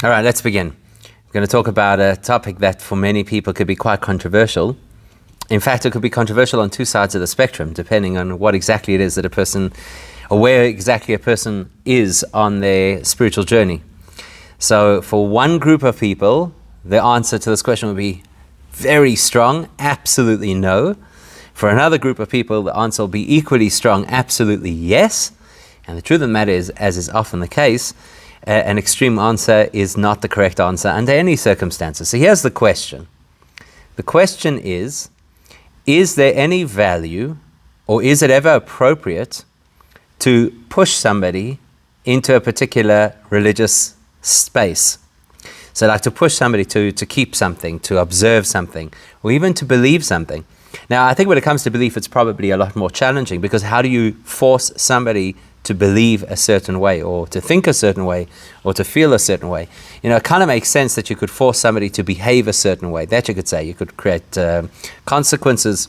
All right, let's begin. We're going to talk about a topic that for many people could be quite controversial. In fact, it could be controversial on two sides of the spectrum, depending on what exactly it is that a person, or where exactly a person is on their spiritual journey. So for one group of people, the answer to this question would be very strong, absolutely no. For another group of people, the answer will be equally strong, absolutely yes. And the truth of the matter is, as is often the case, an extreme answer is not the correct answer under any circumstances. So here's the question. The question is there any value, or is it ever appropriate to push somebody into a particular religious space? So like to push somebody to keep something, to observe something, or even to believe something. Now, I think when it comes to belief, it's probably a lot more challenging, because how do you force somebody to believe a certain way, or to think a certain way, or to feel a certain way? You know, it kind of makes sense that you could force somebody to behave a certain way. That you could say. You could create consequences.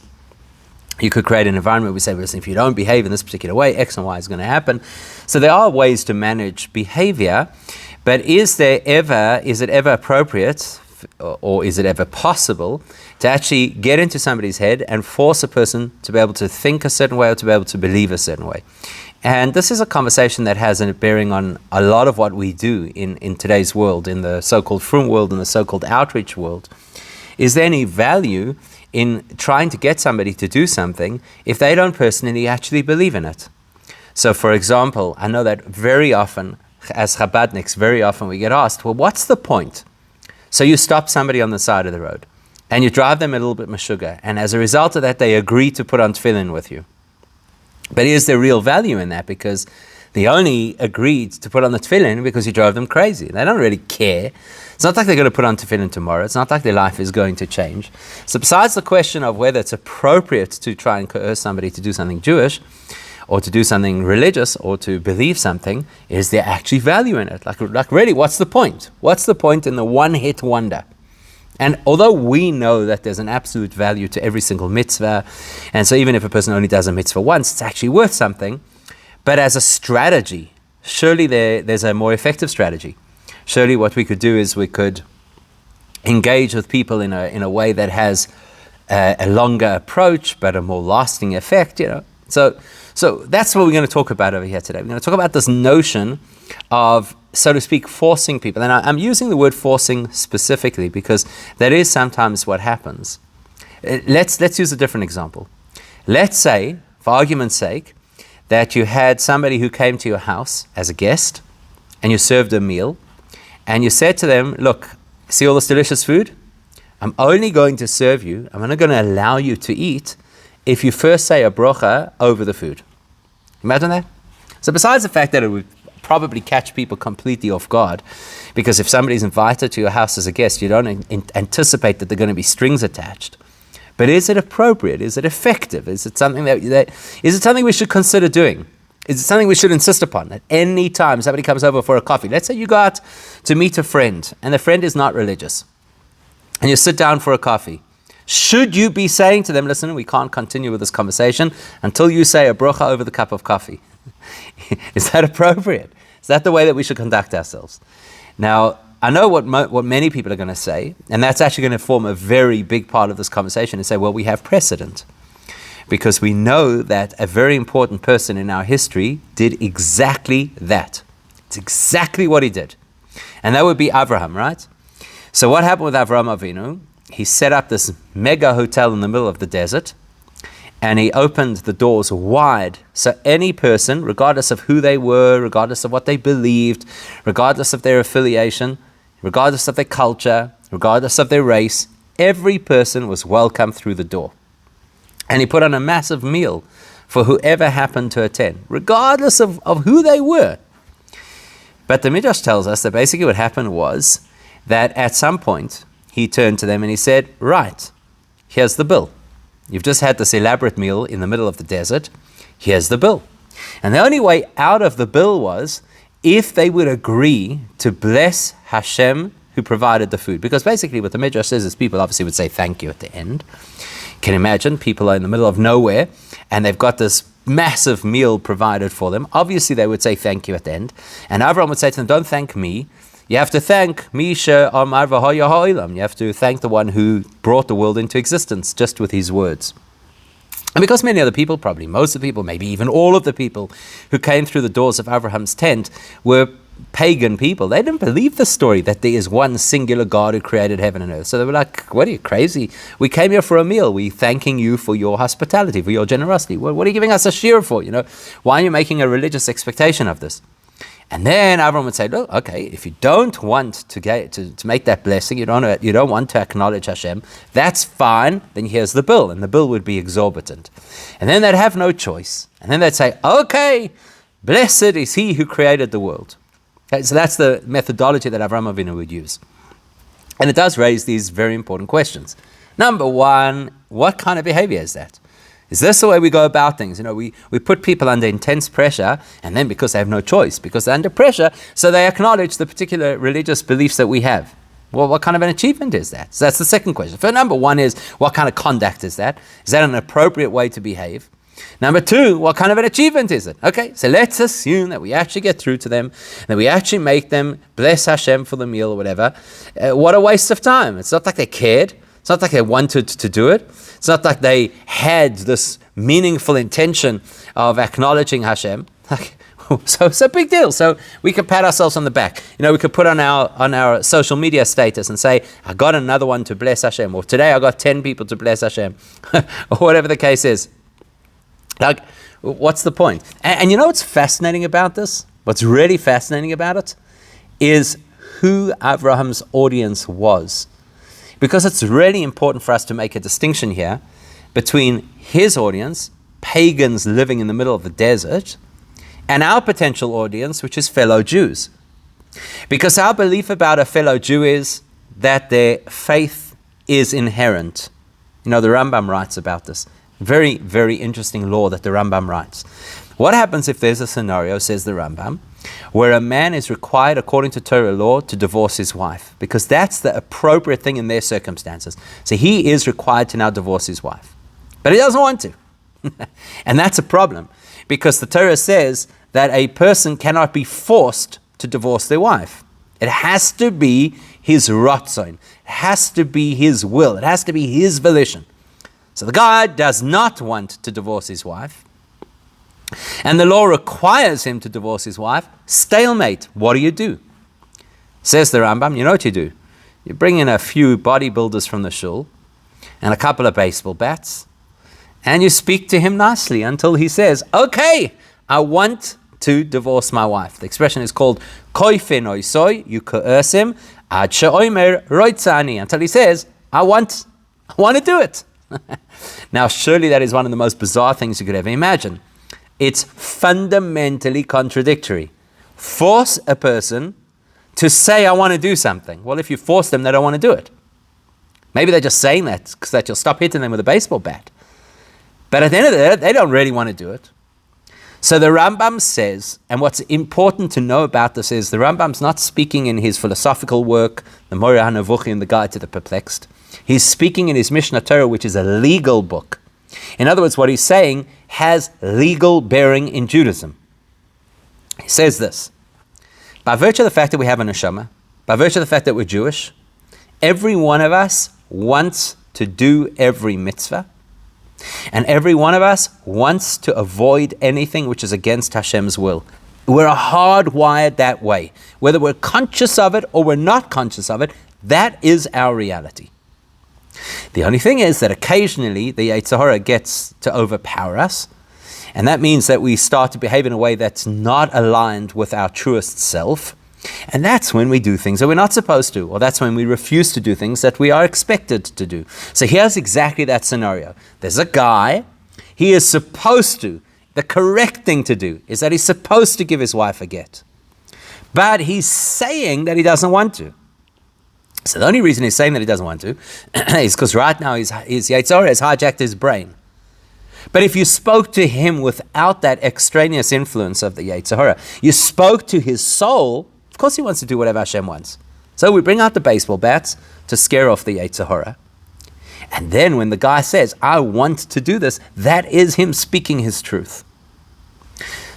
You could create an environment where we say, listen, if you don't behave in this particular way, X and Y is going to happen. So there are ways to manage behavior, but is it ever appropriate, or is it ever possible to actually get into somebody's head and force a person to be able to think a certain way or to be able to believe a certain way? And this is a conversation that has a bearing on a lot of what we do in today's world, in the so-called frum world, in the so-called outreach world. Is there any value in trying to get somebody to do something if they don't personally actually believe in it? So, for example, I know that very often, as Chabadniks, very often we get asked, well, what's the point? So you stop somebody on the side of the road, and you drive them a little bit meshuggah, and as a result of that, they agree to put on tefillin with you. But is there real value in that? Because they only agreed to put on the tefillin because you drove them crazy. They don't really care. It's not like they're going to put on tefillin tomorrow. It's not like their life is going to change. So besides the question of whether it's appropriate to try and coerce somebody to do something Jewish, or to do something religious, or to believe something, is there actually value in it? Like really, what's the point? What's the point in the one-hit wonder? And although we know that there's an absolute value to every single mitzvah, and so even if a person only does a mitzvah once, it's actually worth something, but as a strategy, surely there's a more effective strategy. Surely what we could do is we could engage with people in a way that has a longer approach, but a more lasting effect, you know. So that's what we're going to talk about over here today. We're going to talk about this notion of, so to speak, forcing people. And I'm using the word forcing specifically because that is sometimes what happens. Let's use a different example. Let's say, for argument's sake, that you had somebody who came to your house as a guest, and you served a meal, and you said to them, look, see all this delicious food? I'm only going to serve you, I'm only going to allow you to eat if you first say a bracha over the food. Imagine that? So besides the fact that it would probably catch people completely off guard, because if somebody's invited to your house as a guest, you don't anticipate that there are going to be strings attached. But is it appropriate? Is it effective? Is it something is it something we should consider doing? Is it something we should insist upon? At any time somebody comes over for a coffee, let's say you go out to meet a friend, and the friend is not religious, and you sit down for a coffee. Should you be saying to them, listen, we can't continue with this conversation until you say a bracha over the cup of coffee? Is that appropriate? Is that the way that we should conduct ourselves? Now, I know what many people are going to say, and that's actually going to form a very big part of this conversation, and say, well, we have precedent. Because we know that a very important person in our history did exactly that. It's exactly what he did. And that would be Avraham, right? So what happened with Avraham Avinu? He set up this mega hotel in the middle of the desert, and he opened the doors wide. So any person, regardless of who they were, regardless of what they believed, regardless of their affiliation, regardless of their culture, regardless of their race, every person was welcome through the door. And he put on a massive meal for whoever happened to attend, regardless of who they were. But the Midrash tells us that basically what happened was that at some point, he turned to them and he said, right, here's the bill. You've just had this elaborate meal in the middle of the desert. Here's the bill. And the only way out of the bill was if they would agree to bless Hashem who provided the food. Because basically what the Midrash says is people obviously would say thank you at the end. Can you imagine? People are in the middle of nowhere and they've got this massive meal provided for them. Obviously they would say thank you at the end. And Avraham would say to them, don't thank me. You have to thank Misha Amar V'Haya Ha'olam. You have to thank the one who brought the world into existence just with his words. And because many other people, probably most of the people, maybe even all of the people who came through the doors of Abraham's tent were pagan people. They didn't believe the story that there is one singular God who created heaven and earth. So they were like, what are you, crazy? We came here for a meal. We're thanking you for your hospitality, for your generosity. What are you giving us a shir for? Why are you making a religious expectation of this? And then Abraham would say, look, okay, if you don't want to make that blessing, you don't want to acknowledge Hashem, that's fine, then here's the bill. And the bill would be exorbitant. And then they'd have no choice. And then they'd say, okay, blessed is he who created the world. Okay, so that's the methodology that Avraham Avinu would use. And it does raise these very important questions. Number one, what kind of behavior is that? Is this the way we go about things? We put people under intense pressure, and then because they have no choice, because they're under pressure, so they acknowledge the particular religious beliefs that we have. Well, what kind of an achievement is that? So that's the second question. So number one is, what kind of conduct is that? Is that an appropriate way to behave? Number two, what kind of an achievement is it? Okay, so let's assume that we actually get through to them, that we actually make them bless Hashem for the meal or whatever. What a waste of time. It's not like they cared. It's not like they wanted to do it. It's not like they had this meaningful intention of acknowledging Hashem. So it's a big deal. So we can pat ourselves on the back. We could put on our social media status and say, I got another one to bless Hashem, or today I got 10 people to bless Hashem, or whatever the case is. Like, what's the point? And you know what's fascinating about this? What's really fascinating about it is who Abraham's audience was. Because it's really important for us to make a distinction here between his audience, pagans living in the middle of the desert, and our potential audience, which is fellow Jews. Because our belief about a fellow Jew is that their faith is inherent. The Rambam writes about this. Very, very interesting law that the Rambam writes. What happens if there's a scenario, says the Rambam, where a man is required, according to Torah law, to divorce his wife? Because that's the appropriate thing in their circumstances. So he is required to now divorce his wife. But he doesn't want to. And that's a problem. Because the Torah says that a person cannot be forced to divorce their wife. It has to be his ratzon. It has to be his will. It has to be his volition. So the guy does not want to divorce his wife. And the law requires him to divorce his wife. Stalemate. What do? Says the Rambam, you know what you do? You bring in a few bodybuilders from the shul and a couple of baseball bats, and you speak to him nicely until he says, okay, I want to divorce my wife. The expression is called koifen oisoy. You coerce him ad she'omer roitzani, until he says, I want to do it. Now, surely that is one of the most bizarre things you could ever imagine. It's fundamentally contradictory. Force a person to say, I want to do something. Well, if you force them, they don't want to do it. Maybe they're just saying that because that you'll stop hitting them with a baseball bat. But at the end of the day, they don't really want to do it. So the Rambam says, and what's important to know about this is the Rambam's not speaking in his philosophical work, the Moreh HaNevuchim, the Guide to the Perplexed. He's speaking in his Mishnah Torah, which is a legal book. In other words, what he's saying has legal bearing in Judaism. He says this: by virtue of the fact that we have a neshama, by virtue of the fact that we're Jewish, every one of us wants to do every mitzvah, and every one of us wants to avoid anything which is against Hashem's will. We're hardwired that way. Whether we're conscious of it or we're not conscious of it, that is our reality. The only thing is that occasionally the Yetzer Hara gets to overpower us, and that means that we start to behave in a way that's not aligned with our truest self, and that's when we do things that we're not supposed to, or that's when we refuse to do things that we are expected to do. So here's exactly that scenario. There's a guy, he is supposed to, the correct thing to do is that he's supposed to give his wife a get, but he's saying that he doesn't want to. So the only reason he's saying that he doesn't want to is because right now his Yetzer Hara has hijacked his brain. But if you spoke to him without that extraneous influence of the Yetzer Hara, you spoke to his soul, of course he wants to do whatever Hashem wants. So we bring out the baseball bats to scare off the Yetzer Hara. And then when the guy says, I want to do this, that is him speaking his truth.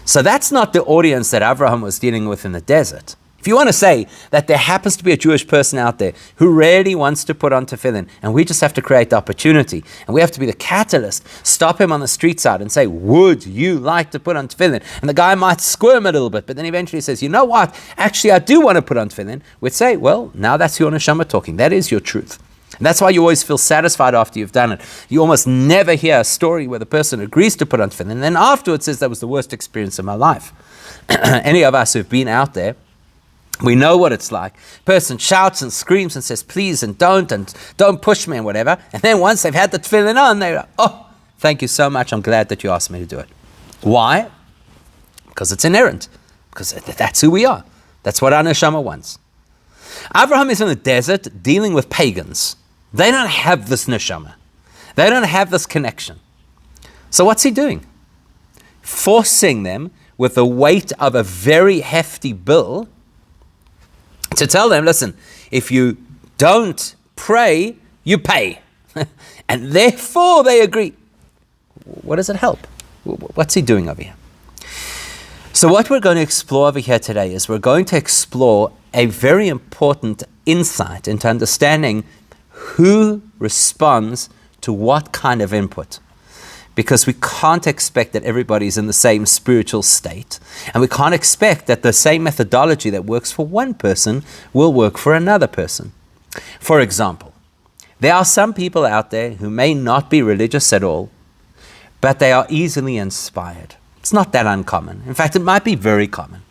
So that's not the audience that Abraham was dealing with in the desert. If you want to say that there happens to be a Jewish person out there who really wants to put on tefillin, and we just have to create the opportunity, and we have to be the catalyst, stop him on the street side and say, would you like to put on tefillin? And the guy might squirm a little bit, but then eventually says, you know what, actually I do want to put on tefillin. We'd say, well, now that's your neshama talking. That is your truth. And that's why you always feel satisfied after you've done it. You almost never hear a story where the person agrees to put on tefillin, and then afterwards says, that was the worst experience of my life. Any of us who've been out there, we know what it's like. Person shouts and screams and says, please and don't push me and whatever. And then once they've had the tefillin on, they're like, oh, thank you so much. I'm glad that you asked me to do it. Why? Because it's inherent. Because that's who we are. That's what our neshama wants. Abraham is in the desert dealing with pagans. They don't have this neshama. They don't have this connection. So what's he doing? Forcing them with the weight of a very hefty bill to tell them, listen, if you don't pray, you pay. And therefore they agree. What does it help? What's he doing over here? So what we're going to explore over here today is we're going to explore a very important insight into understanding who responds to what kind of input. Because we can't expect that everybody's in the same spiritual state. And we can't expect that the same methodology that works for one person will work for another person. For example, there are some people out there who may not be religious at all, but they are easily inspired. It's not that uncommon. In fact, it might be very common.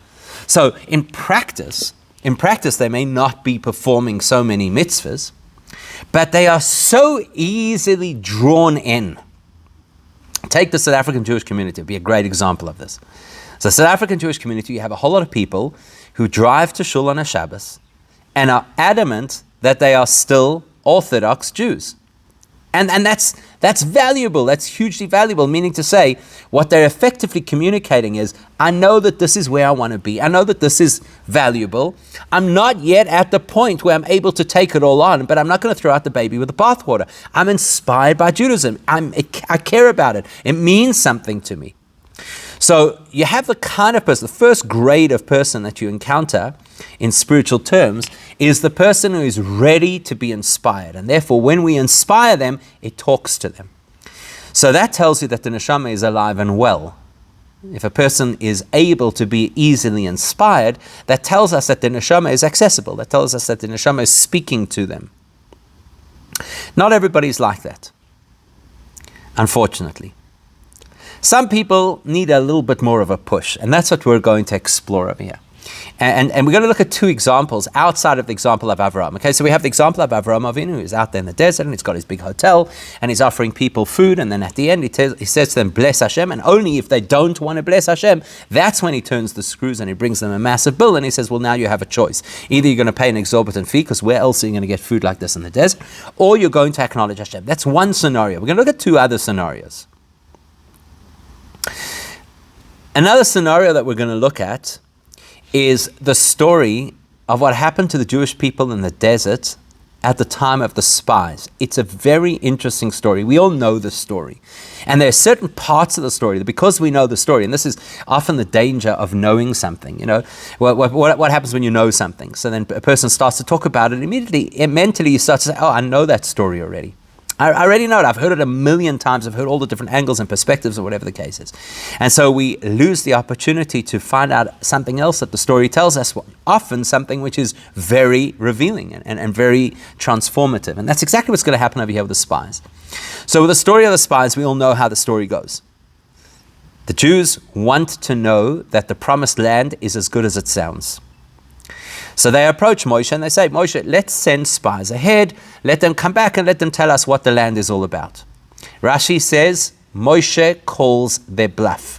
So in practice, they may not be performing so many mitzvahs, but they are so easily drawn in. Take the South African Jewish community, it'd be a great example of this. So South African Jewish community, you have a whole lot of people who drive to shul on a Shabbos and are adamant that they are still Orthodox Jews. And that's valuable, that's hugely valuable, meaning to say, what they're effectively communicating is, I know that this is where I want to be, I know that this is valuable, I'm not yet at the point where I'm able to take it all on, but I'm not going to throw out the baby with the bathwater. I'm inspired by Judaism, I care about it, it means something to me. So you have the kind of person, the first grade of person that you encounter in spiritual terms is the person who is ready to be inspired. And therefore, when we inspire them, it talks to them. So that tells you that the neshama is alive and well. If a person is able to be easily inspired, that tells us that the neshama is accessible. That tells us that the neshama is speaking to them. Not everybody's like that, unfortunately. Some people need a little bit more of a push, and that's what we're going to explore over here. And we're going to look at two examples outside of the example of Avraham. Okay, so we have the example of Avraham Avinu, who's out there in the desert, and he's got his big hotel, and he's offering people food, and then at the end he says to them, bless Hashem, and only if they don't want to bless Hashem, that's when he turns the screws and he brings them a massive bill, and he says, well, now you have a choice. Either you're going to pay an exorbitant fee, because where else are you going to get food like this in the desert, or you're going to acknowledge Hashem. That's one scenario. We're going to look at two other scenarios. Another scenario that we're going to look at is the story of what happened to the Jewish people in the desert at the time of the spies. It's a very interesting story. We all know the story. And there are certain parts of the story that because we know the story, and this is often the danger of knowing something, you know, what happens when you know something? So then a person starts to talk about it immediately, mentally you start to say, oh, I know that story already. I already know it. I've heard it a million times. I've heard all the different angles and perspectives or whatever the case is. And so we lose the opportunity to find out something else that the story tells us, often something which is very revealing and very transformative. And that's exactly what's going to happen over here with the spies. So with the story of the spies, we all know how the story goes. The Jews want to know that the promised land is as good as it sounds. So they approach Moshe and they say, Moshe, let's send spies ahead, let them come back and let them tell us what the land is all about. Rashi says, Moshe calls their bluff.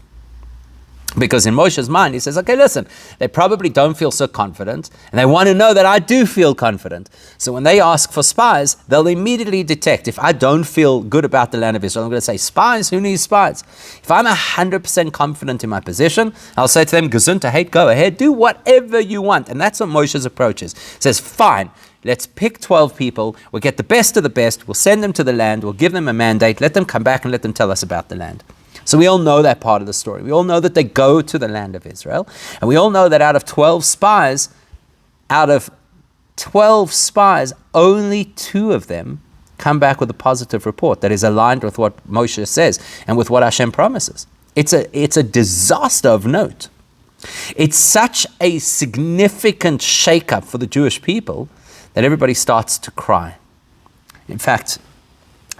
Because in Moshe's mind, he says, okay, listen, they probably don't feel so confident, and they want to know that I do feel confident. So when they ask for spies, they'll immediately detect, if I don't feel good about the land of Israel, I'm going to say, spies? Who needs spies? If I'm 100% confident in my position, I'll say to them, Gesundheit, go ahead, do whatever you want. And that's what Moshe's approach is. He says, fine, let's pick 12 people, we'll get the best of the best, we'll send them to the land, we'll give them a mandate, let them come back and let them tell us about the land. So we all know that part of the story. We all know that they go to the land of Israel. And we all know that out of 12 spies, out of 12 spies, only 2 of them come back with a positive report that is aligned with what Moshe says and with what Hashem promises. It's a disaster of note. It's such a significant shakeup for the Jewish people that everybody starts to cry. In fact,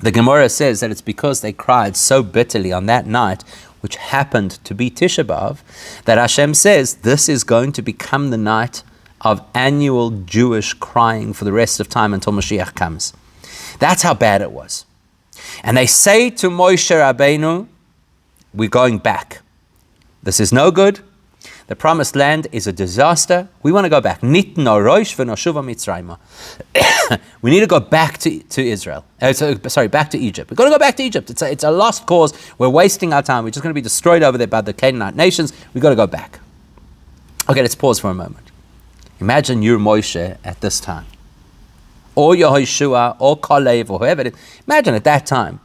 the Gemara says that it's because they cried so bitterly on that night, which happened to be Tisha B'Av, that Hashem says this is going to become the night of annual Jewish crying for the rest of time until Mashiach comes. That's how bad it was. And they say to Moshe Rabbeinu, we're going back. This is no good. The promised land is a disaster. We want to go back. Nitno rosh v'noshuva mitzrayma. We need to go back to Israel. Back to Egypt. We're going to go back to Egypt. It's a lost cause. We're wasting our time. We're just going to be destroyed over there by the Canaanite nations. We've got to go back. Okay, let's pause for a moment. Imagine you're Moshe at this time. Or Yehoshua, or Kalev, or whoever it is. Imagine at that time.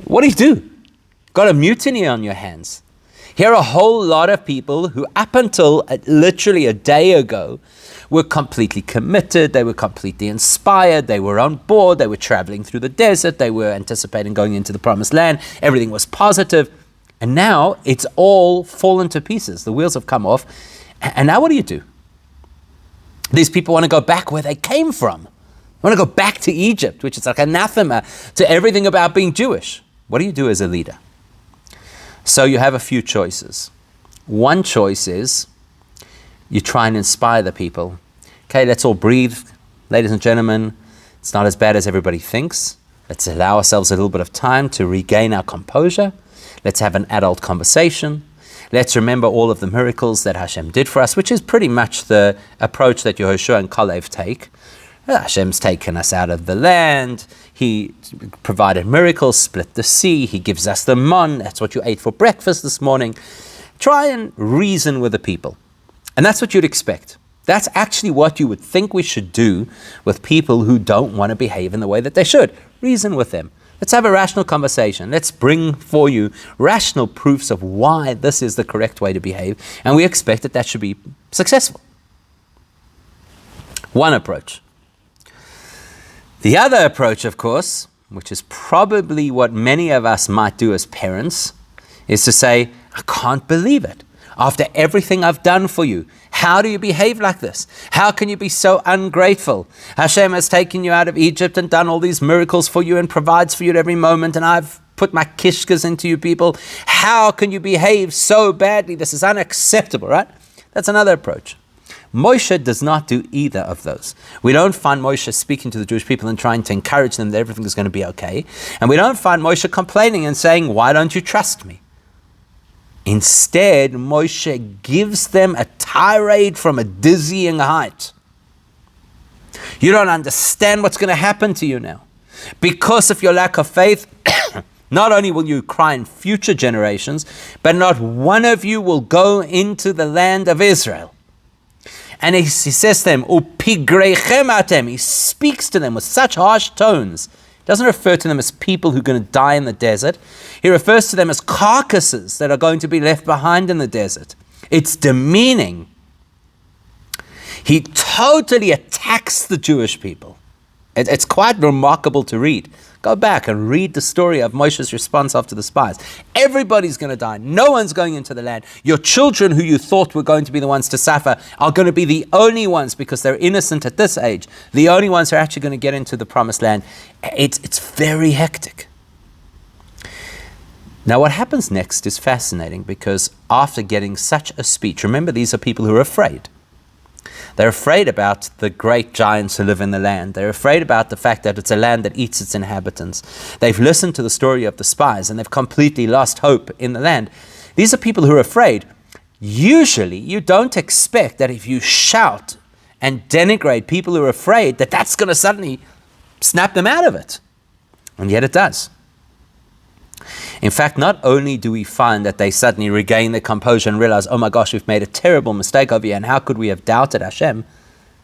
What do you do? Got a mutiny on your hands. Here are a whole lot of people who up until literally a day ago were completely committed, they were completely inspired, they were on board, they were traveling through the desert, they were anticipating going into the promised land, everything was positive, and now it's all fallen to pieces. The wheels have come off, and now what do? These people want to go back where they came from. They want to go back to Egypt, which is like anathema to everything about being Jewish. What do you do as a leader? So you have a few choices. One choice is you try and inspire the people. Okay, let's all breathe. Ladies and gentlemen, it's not as bad as everybody thinks. Let's allow ourselves a little bit of time to regain our composure. Let's have an adult conversation. Let's remember all of the miracles that Hashem did for us, which is pretty much the approach that Yehoshua and Kalev take. Hashem's taken us out of the land. He provided miracles, split the sea. He gives us the man. That's what you ate for breakfast this morning. Try and reason with the people. And that's what you'd expect. That's actually what you would think we should do with people who don't want to behave in the way that they should. Reason with them. Let's have a rational conversation. Let's bring for you rational proofs of why this is the correct way to behave. And we expect that should be successful. One approach. The other approach, of course, which is probably what many of us might do as parents, is to say, I can't believe it. After everything I've done for you, how do you behave like this? How can you be so ungrateful? Hashem has taken you out of Egypt and done all these miracles for you and provides for you at every moment, and I've put my kishkas into you people. How can you behave so badly? This is unacceptable, right? That's another approach. Moshe does not do either of those. We don't find Moshe speaking to the Jewish people and trying to encourage them that everything is going to be okay. And we don't find Moshe complaining and saying, why don't you trust me? Instead, Moshe gives them a tirade from a dizzying height. You don't understand what's going to happen to you now. Because of your lack of faith, not only will you cry in future generations, but not one of you will go into the land of Israel. And he says to them, Upigreichem atem. He speaks to them with such harsh tones. He doesn't refer to them as people who are going to die in the desert. He refers to them as carcasses that are going to be left behind in the desert. It's demeaning. He totally attacks the Jewish people. It's quite remarkable to read. Go back and read the story of Moshe's response after the spies. Everybody's going to die. No one's going into the land. Your children who you thought were going to be the ones to suffer are going to be the only ones, because they're innocent at this age, the only ones who are actually going to get into the promised land. It's very hectic. Now what happens next is fascinating, because after getting such a speech, remember these are people who are afraid. They're afraid about the great giants who live in the land. They're afraid about the fact that it's a land that eats its inhabitants. They've listened to the story of the spies and they've completely lost hope in the land. These are people who are afraid. Usually, you don't expect that if you shout and denigrate people who are afraid, that's going to suddenly snap them out of it. And yet it does. In fact, not only do we find that they suddenly regain their composure and realize, oh my gosh, we've made a terrible mistake over here, and how could we have doubted Hashem?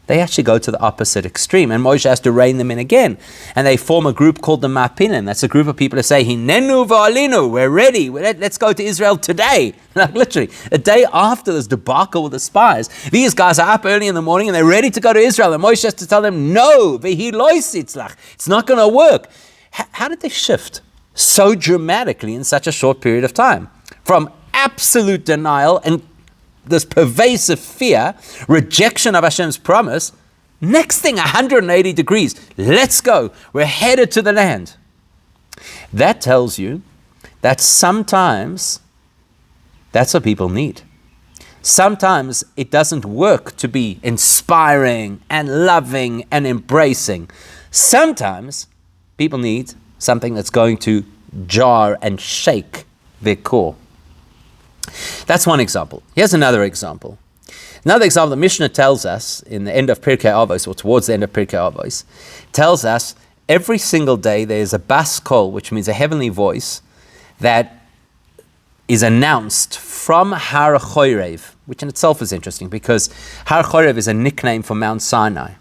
They actually go to the opposite extreme, and Moshe has to rein them in again. And they form a group called the Mapilim. That's a group of people who say, Hinenu v'alinu, we're ready, let's go to Israel today. Like literally, a day after this debacle with the spies, these guys are up early in the morning and they're ready to go to Israel. And Moshe has to tell them, no, it's not going to work. How did they shift so dramatically in such a short period of time? From absolute denial and this pervasive fear, rejection of Hashem's promise, next thing, 180 degrees. Let's go. We're headed to the land. That tells you that sometimes that's what people need. Sometimes it doesn't work to be inspiring and loving and embracing. Sometimes people need something that's going to jar and shake their core. That's one example. Here's another example. Another example, the Mishnah tells us in the end of Pirkei Avos, or towards the end of Pirkei Avos, tells us every single day there's a bas kol, which means a heavenly voice, that is announced from Har Chorev, which in itself is interesting because Har Chorev is a nickname for Mount Sinai.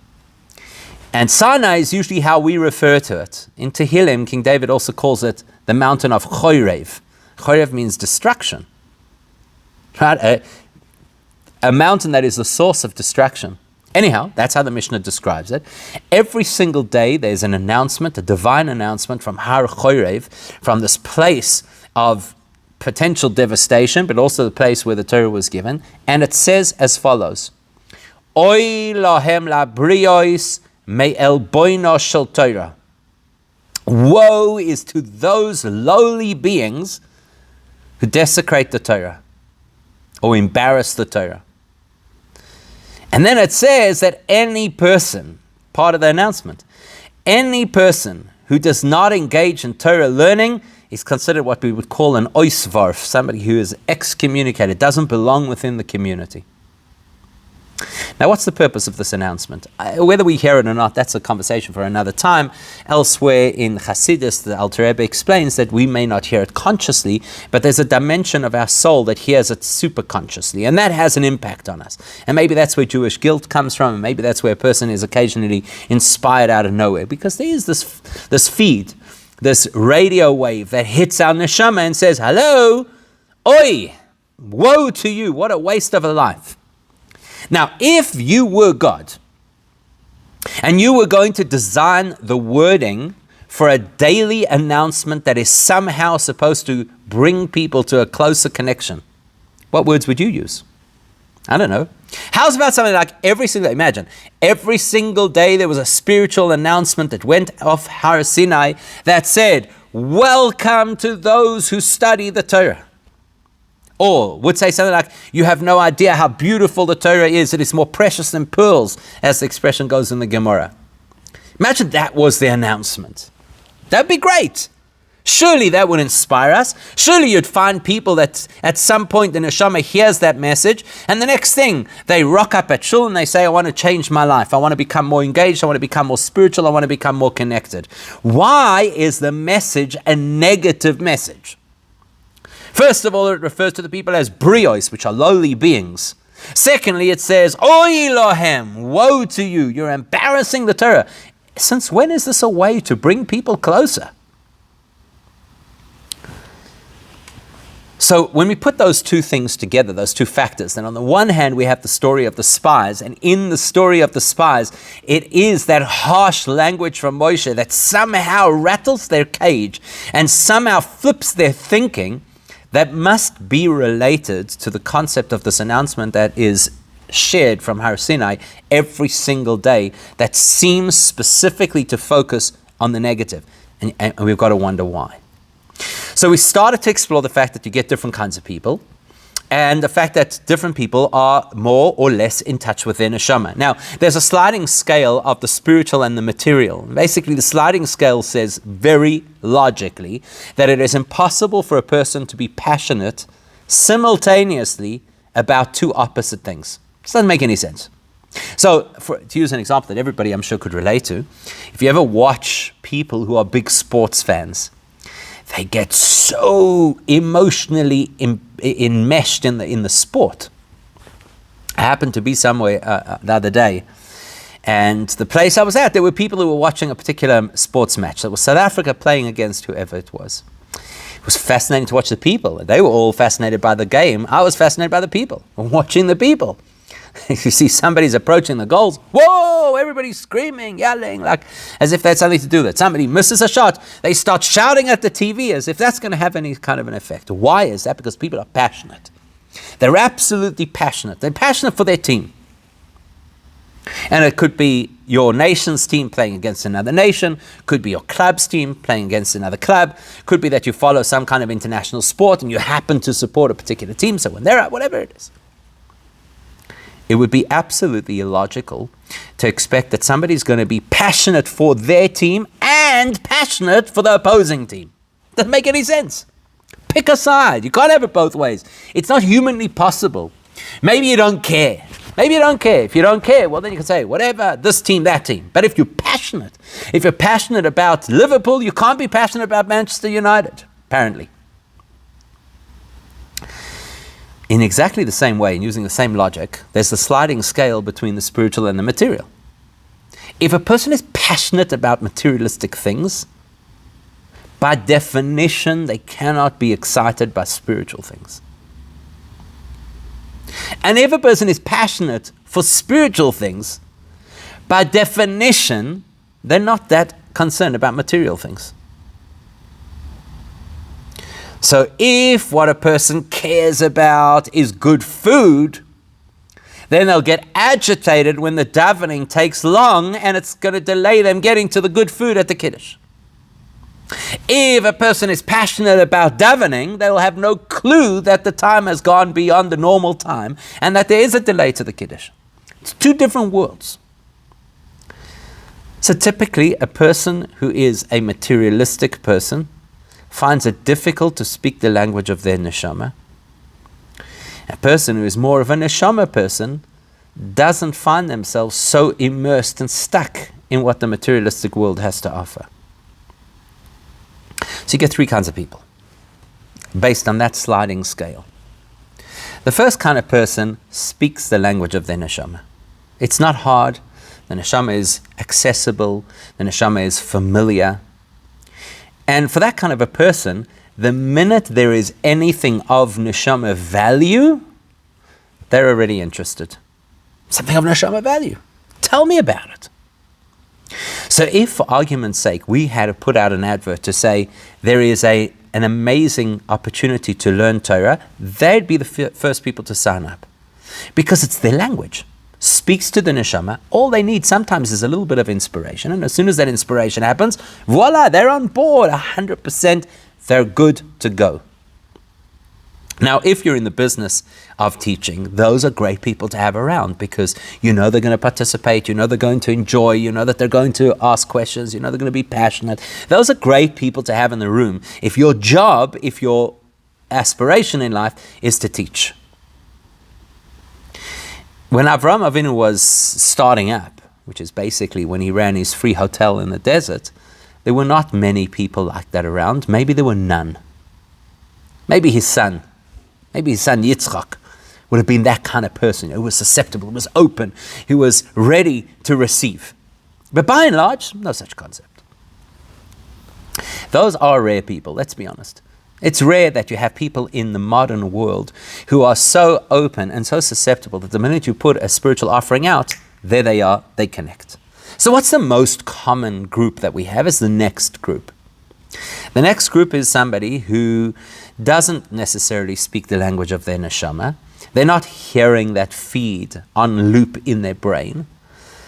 And Sinai is usually how we refer to it. In Tehillim, King David also calls it the mountain of Chorev. Chorev means destruction. Right? A mountain that is the source of distraction. Anyhow, that's how the Mishnah describes it. Every single day there's an announcement, a divine announcement from Har Chorev, from this place of potential devastation, but also the place where the Torah was given. And it says as follows: Oy lahem la briois me'el boino shel Torah. Woe is to those lowly beings who desecrate the Torah or embarrass the Torah. And then it says that any person, part of the announcement, any person who does not engage in Torah learning is considered what we would call an oisvarf, somebody who is excommunicated, doesn't belong within the community. Now, what's the purpose of this announcement? Whether we hear it or not, that's a conversation for another time. Elsewhere in Hasidus, the Alter Rebbe explains that we may not hear it consciously, but there's a dimension of our soul that hears it superconsciously, and that has an impact on us. And maybe that's where Jewish guilt comes from, and maybe that's where a person is occasionally inspired out of nowhere, because there is this feed, this radio wave that hits our neshama and says, hello, oi, woe to you, what a waste of a life. Now, if you were God, and you were going to design the wording for a daily announcement that is somehow supposed to bring people to a closer connection, what words would you use? I don't know. How's about something like every single day there was a spiritual announcement that went off Har Sinai that said, welcome to those who study the Torah. Or would say something like, you have no idea how beautiful the Torah is. It is more precious than pearls, as the expression goes in the Gemara. Imagine that was the announcement. That'd be great. Surely that would inspire us. Surely you'd find people that at some point the neshama hears that message, and the next thing, they rock up at shul and they say, I want to change my life. I want to become more engaged. I want to become more spiritual. I want to become more connected. Why is the message a negative message? First of all, it refers to the people as brios, which are lowly beings. Secondly, it says, Oy lohem, woe to you, you're embarrassing the Torah. Since when is this a way to bring people closer? So when we put those two things together, those two factors, then on the one hand we have the story of the spies, and in the story of the spies, it is that harsh language from Moshe that somehow rattles their cage and somehow flips their thinking, that must be related to the concept of this announcement that is shared from Har Sinai every single day that seems specifically to focus on the negative. And we've got to wonder why. So we started to explore the fact that you get different kinds of people, and the fact that different people are more or less in touch with their neshama. Now, there's a sliding scale of the spiritual and the material. Basically, the sliding scale says very logically that it is impossible for a person to be passionate simultaneously about two opposite things. This doesn't make any sense. So, to use an example that everybody I'm sure could relate to, if you ever watch people who are big sports fans, they get so emotionally enmeshed in the sport. I happened to be somewhere the other day, And the place I was at, there were people who were watching a particular sports match. That was South Africa playing against whoever it was. It was fascinating to watch the people. They were all fascinated by the game. I was fascinated by the people, watching the people. You see somebody's approaching the goals, whoa, everybody's screaming, yelling, like as if that's something to do with it. Somebody misses a shot, they start shouting at the TV as if that's going to have any kind of an effect. Why is that? Because people are passionate. They're absolutely passionate. They're passionate for their team. And it could be your nation's team playing against another nation, could be your club's team playing against another club, could be that you follow some kind of international sport and you happen to support a particular team, so when they're out, whatever it is. It would be absolutely illogical to expect that somebody's going to be passionate for their team and passionate for the opposing team. Doesn't make any sense. Pick a side. You can't have it both ways. It's not humanly possible. Maybe you don't care. Maybe you don't care. If you don't care, well, then you can say, whatever, this team, that team. But if you're passionate about Liverpool, you can't be passionate about Manchester United, apparently. In exactly the same way, and using the same logic, there's the sliding scale between the spiritual and the material. If a person is passionate about materialistic things, by definition, they cannot be excited by spiritual things. And if a person is passionate for spiritual things, by definition, they're not that concerned about material things. So if what a person cares about is good food, then they'll get agitated when the davening takes long and it's going to delay them getting to the good food at the Kiddush. If a person is passionate about davening, they will have no clue that the time has gone beyond the normal time and that there is a delay to the Kiddush. It's two different worlds. So typically, a person who is a materialistic person finds it difficult to speak the language of their neshama. A person who is more of a neshama person doesn't find themselves so immersed and stuck in what the materialistic world has to offer. So you get three kinds of people based on that sliding scale. The first kind of person speaks the language of their neshama. It's not hard. The neshama is accessible. The neshama is familiar. And for that kind of a person, the minute there is anything of neshama value, they're already interested. Something of neshama value. Tell me about it. So if, for argument's sake, we had to put out an advert to say there is an amazing opportunity to learn Torah, they'd be the first people to sign up. Because it's their language. Speaks to the neshama. All they need sometimes is a little bit of inspiration. And as soon as that inspiration happens, voila, they're on board 100%. They're good to go. Now, if you're in the business of teaching, those are great people to have around because you know they're going to participate, you know they're going to enjoy, you know that they're going to ask questions, you know they're going to be passionate. Those are great people to have in the room if your job, if your aspiration in life is to teach. When Avraham Avinu was starting up, which is basically when he ran his free hotel in the desert, there were not many people like that around. Maybe there were none. Maybe his son Yitzchak would have been that kind of person who was susceptible, who was open, who was ready to receive. But by and large, no such concept. Those are rare people, let's be honest. It's rare that you have people in the modern world who are so open and so susceptible that the minute you put a spiritual offering out, there they are, they connect. So what's the most common group that we have is the next group. The next group is somebody who doesn't necessarily speak the language of their neshama. They're not hearing that feed on loop in their brain.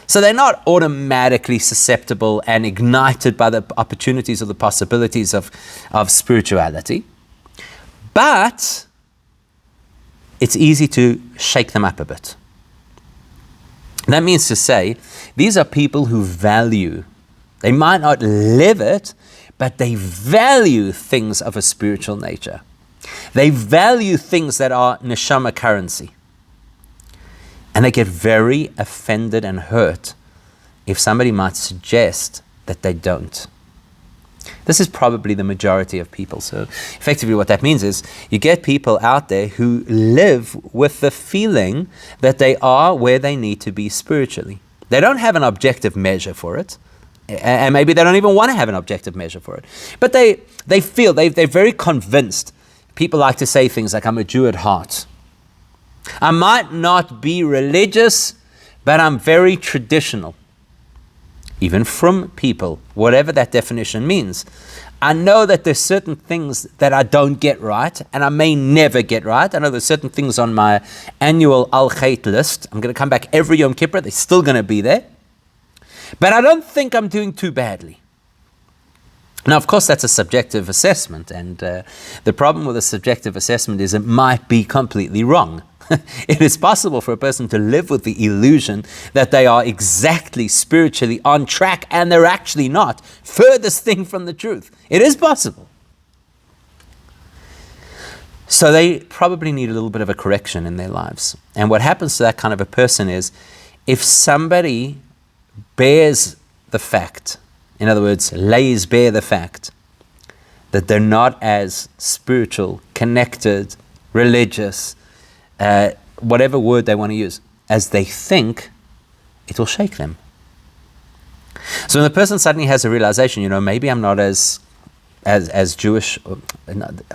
So they're not automatically susceptible and ignited by the opportunities or the possibilities of spirituality. But it's easy to shake them up a bit. That means to say, these are people who value. They might not live it, but they value things of a spiritual nature. They value things that are neshama currency. And they get very offended and hurt if somebody might suggest that they don't. This is probably the majority of people. So effectively what that means is you get people out there who live with the feeling that they are where they need to be spiritually. They don't have an objective measure for it. And maybe they don't even want to have an objective measure for it. But they feel, they're very convinced. People like to say things like, I'm a Jew at heart. I might not be religious, but I'm very traditional. Even from people, whatever that definition means. I know that there's certain things that I don't get right, and I may never get right. I know there's certain things on my annual Al-Khayt list. I'm going to come back every Yom Kippur. They're still going to be there. But I don't think I'm doing too badly. Now, of course, that's a subjective assessment, and the problem with a subjective assessment is it might be completely wrong. It is possible for a person to live with the illusion that they are exactly spiritually on track, and they're actually not. Furthest thing from the truth. It is possible. So they probably need a little bit of a correction in their lives. And what happens to that kind of a person is, if somebody bears the fact, in other words, lays bare the fact that they're not as spiritual, connected, religious, whatever word they want to use, as they think, it will shake them. So when the person suddenly has a realization, maybe I'm not as Jewish,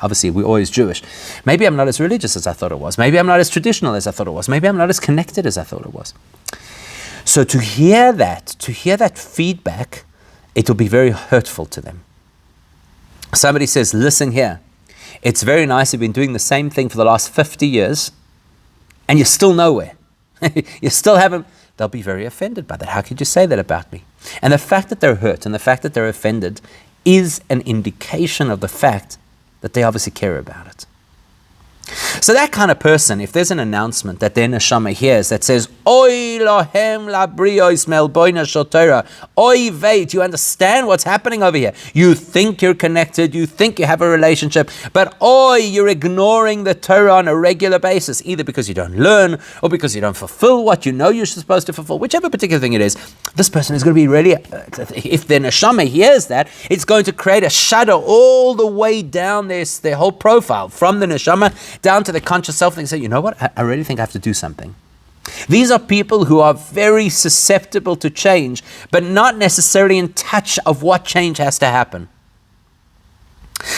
obviously we're always Jewish, maybe I'm not as religious as I thought it was, maybe I'm not as traditional as I thought it was, maybe I'm not as connected as I thought it was. So to hear that feedback, it will be very hurtful to them. Somebody says, listen here, it's very nice, you've been doing the same thing for the last 50 years, and you're still nowhere. You still haven't. They'll be very offended by that. How could you say that about me? And the fact that they're hurt and the fact that they're offended is an indication of the fact that they obviously care about it. So that kind of person, if there's an announcement that their neshama hears that says, Oy lohem labriyos melboina shotera, Oy vey, do you understand what's happening over here? You think you're connected, you think you have a relationship, but Oy, you're ignoring the Torah on a regular basis, either because you don't learn or because you don't fulfill what you know you're supposed to fulfill, whichever particular thing it is. This person is going to be really, if their neshama hears that, it's going to create a shudder all the way down their whole profile, from the neshama down to the conscious self. They say, you know what, I really think I have to do something. These are people who are very susceptible to change, but not necessarily in touch of what change has to happen.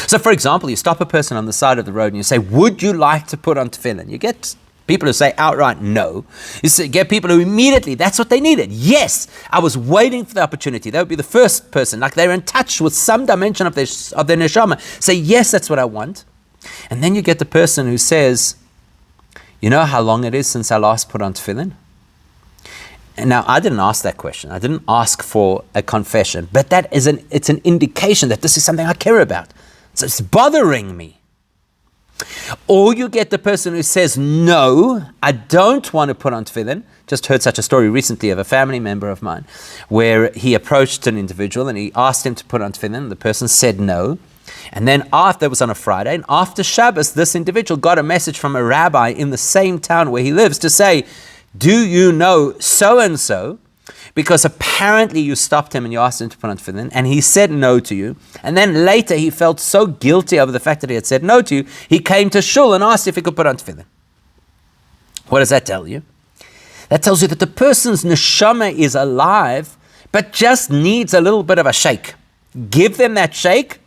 So for example, you stop a person on the side of the road and you say, would you like to put on tefillin? You get people who say outright no. You get people who immediately, that's what they needed. Yes, I was waiting for the opportunity. That would be the first person, like they're in touch with some dimension of their neshama. Say, yes, that's what I want. And then you get the person who says, you know how long it is since I last put on tefillin? And now, I didn't ask that question. I didn't ask for a confession. But it's an indication that this is something I care about. So it's bothering me. Or you get the person who says, no, I don't want to put on tefillin. Just heard such a story recently of a family member of mine where he approached an individual and he asked him to put on tefillin. The person said no. And then after, it was on a Friday, and after Shabbos, this individual got a message from a rabbi in the same town where he lives to say, do you know so-and-so? Because apparently you stopped him and you asked him to put on tefillin, and he said no to you. And then later he felt so guilty over the fact that he had said no to you, he came to shul and asked if he could put on tefillin. What does that tell you? That tells you that the person's neshama is alive, but just needs a little bit of a shake. Give them that shake,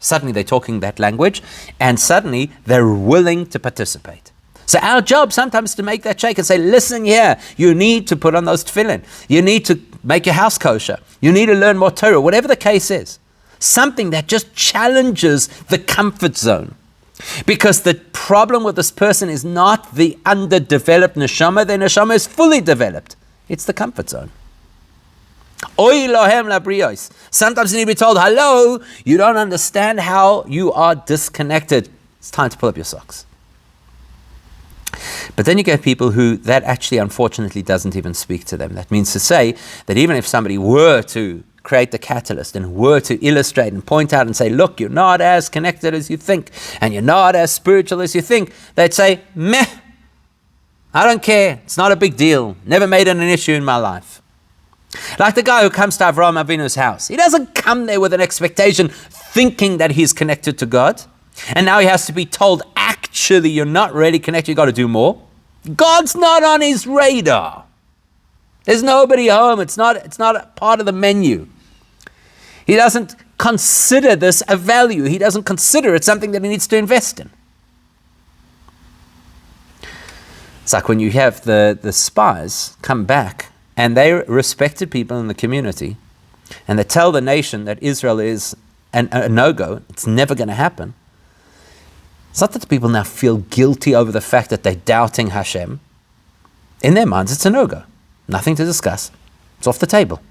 suddenly they're talking that language, and suddenly they're willing to participate. So our job sometimes is to make that shake and say, listen here, you need to put on those tefillin. You need to make your house kosher. You need to learn more Torah, whatever the case is. Something that just challenges the comfort zone. Because the problem with this person is not the underdeveloped neshama. Their neshama is fully developed. It's the comfort zone. Oy lohem labriyos. Sometimes you need to be told, hello, you don't understand how you are disconnected. It's time to pull up your socks. But then you get people who that actually unfortunately doesn't even speak to them. That means to say that even if somebody were to create the catalyst and were to illustrate and point out and say, look, you're not as connected as you think, and you're not as spiritual as you think, they'd say, meh, I don't care, it's not a big deal, never made it an issue in my life. Like the guy who comes to Avraham Avinu's house. He doesn't come there with an expectation thinking that he's connected to God. And now he has to be told, actually, you're not really connected, you've got to do more. God's not on his radar. There's nobody home. It's not a part of the menu. He doesn't consider this a value. He doesn't consider it something that he needs to invest in. It's like when you have the spies come back and they're respected people in the community and they tell the nation that Israel is a no-go, it's never going to happen. It's not that the people now feel guilty over the fact that they're doubting Hashem. In their minds, it's a no-go. Nothing to discuss. It's off the table.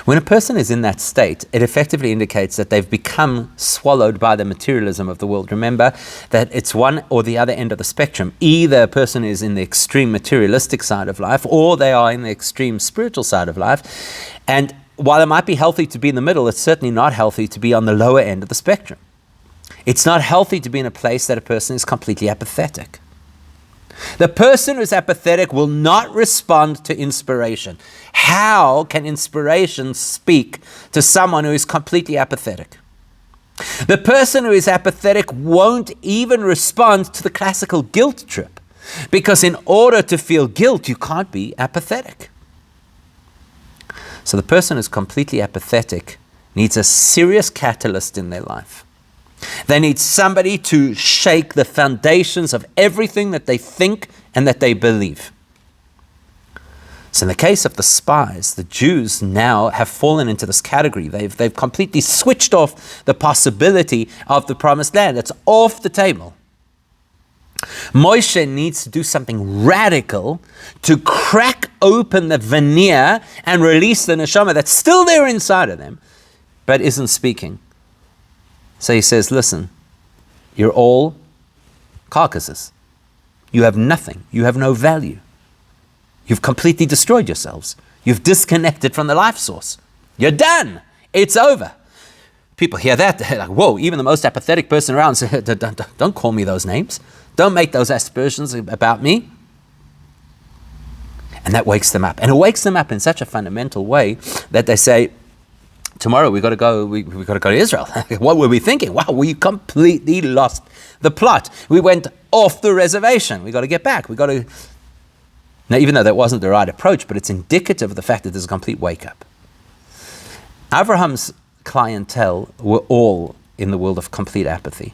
When a person is in that state, it effectively indicates that they've become swallowed by the materialism of the world. Remember that it's one or the other end of the spectrum. Either a person is in the extreme materialistic side of life, or they are in the extreme spiritual side of life. And while it might be healthy to be in the middle, it's certainly not healthy to be on the lower end of the spectrum. It's not healthy to be in a place that a person is completely apathetic. The person who's apathetic will not respond to inspiration. How can inspiration speak to someone who is completely apathetic? The person who is apathetic won't even respond to the classical guilt trip, because in order to feel guilt, you can't be apathetic. So the person who's completely apathetic needs a serious catalyst in their life. They need somebody to shake the foundations of everything that they think and that they believe. So in the case of the spies, the Jews now have fallen into this category. They've completely switched off the possibility of the promised land. It's off the table. Moshe needs to do something radical to crack open the veneer and release the neshama that's still there inside of them, but isn't speaking. So he says, listen, you're all carcasses. You have nothing. You have no value. You've completely destroyed yourselves. You've disconnected from the life source. You're done. It's over. People hear that, they're like, whoa, even the most apathetic person around says, don't call me those names. Don't make those aspersions about me. And that wakes them up. And it wakes them up in such a fundamental way that they say, tomorrow we got to go to Israel. What were we thinking? Wow, we completely lost the plot. We went off the reservation. We got to get back. Now, even though that wasn't the right approach, but it's indicative of the fact that there's a complete wake-up. Abraham's clientele were all in the world of complete apathy.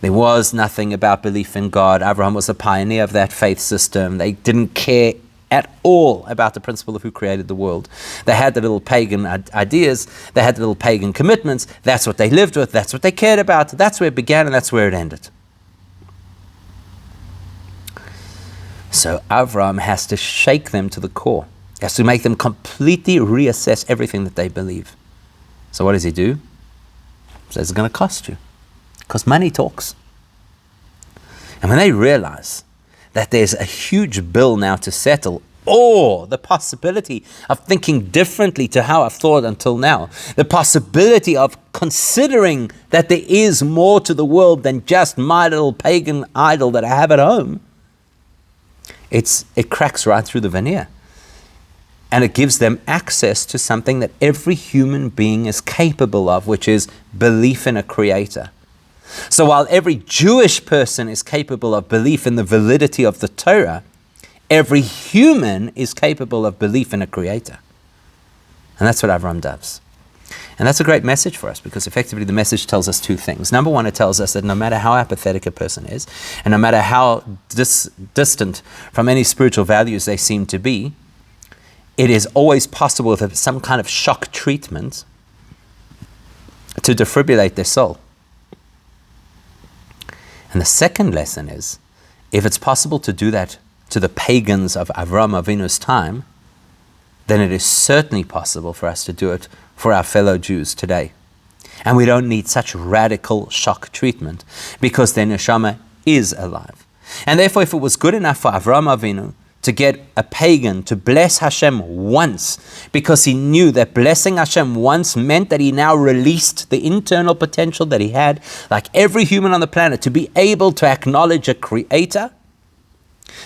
There was nothing about belief in God. Abraham was a pioneer of that faith system. They didn't care at all about the principle of who created the world. They had the little pagan ideas. They had the little pagan commitments. That's what they lived with. That's what they cared about. That's where it began and that's where it ended. So Avram has to shake them to the core. He has to make them completely reassess everything that they believe. So what does he do? He says it's going to cost you. Because money talks. And when they realize that there's a huge bill now to settle, or the possibility of thinking differently to how I've thought until now, the possibility of considering that there is more to the world than just my little pagan idol that I have at home, it cracks right through the veneer. And it gives them access to something that every human being is capable of, which is belief in a creator. So while every Jewish person is capable of belief in the validity of the Torah, every human is capable of belief in a creator. And that's what Avram does. And that's a great message for us, because effectively the message tells us two things. Number one, it tells us that no matter how apathetic a person is, and no matter how distant from any spiritual values they seem to be, it is always possible with some kind of shock treatment to defibrillate their soul. And the second lesson is, if it's possible to do that to the pagans of Avraham Avinu's time, then it is certainly possible for us to do it for our fellow Jews today. And we don't need such radical shock treatment, because their neshama is alive. And therefore, if it was good enough for Avraham Avinu to get a pagan to bless Hashem once, because he knew that blessing Hashem once meant that he now released the internal potential that he had, like every human on the planet, to be able to acknowledge a creator,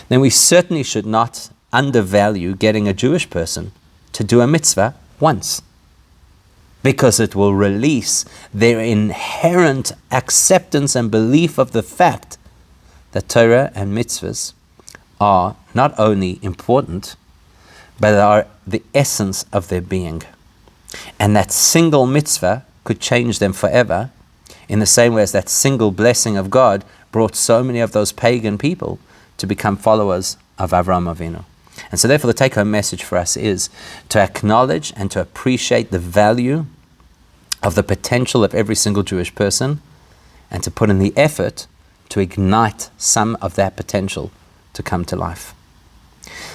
then we certainly should not undervalue getting a Jewish person to do a mitzvah once, because it will release their inherent acceptance and belief of the fact that Torah and mitzvahs are not only important, but they are the essence of their being. And that single mitzvah could change them forever, in the same way as that single blessing of God brought so many of those pagan people to become followers of Avraham Avinu. And so therefore the take-home message for us is to acknowledge and to appreciate the value of the potential of every single Jewish person, and to put in the effort to ignite some of that potential to come to life.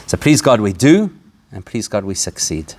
So please God we do, and please God we succeed.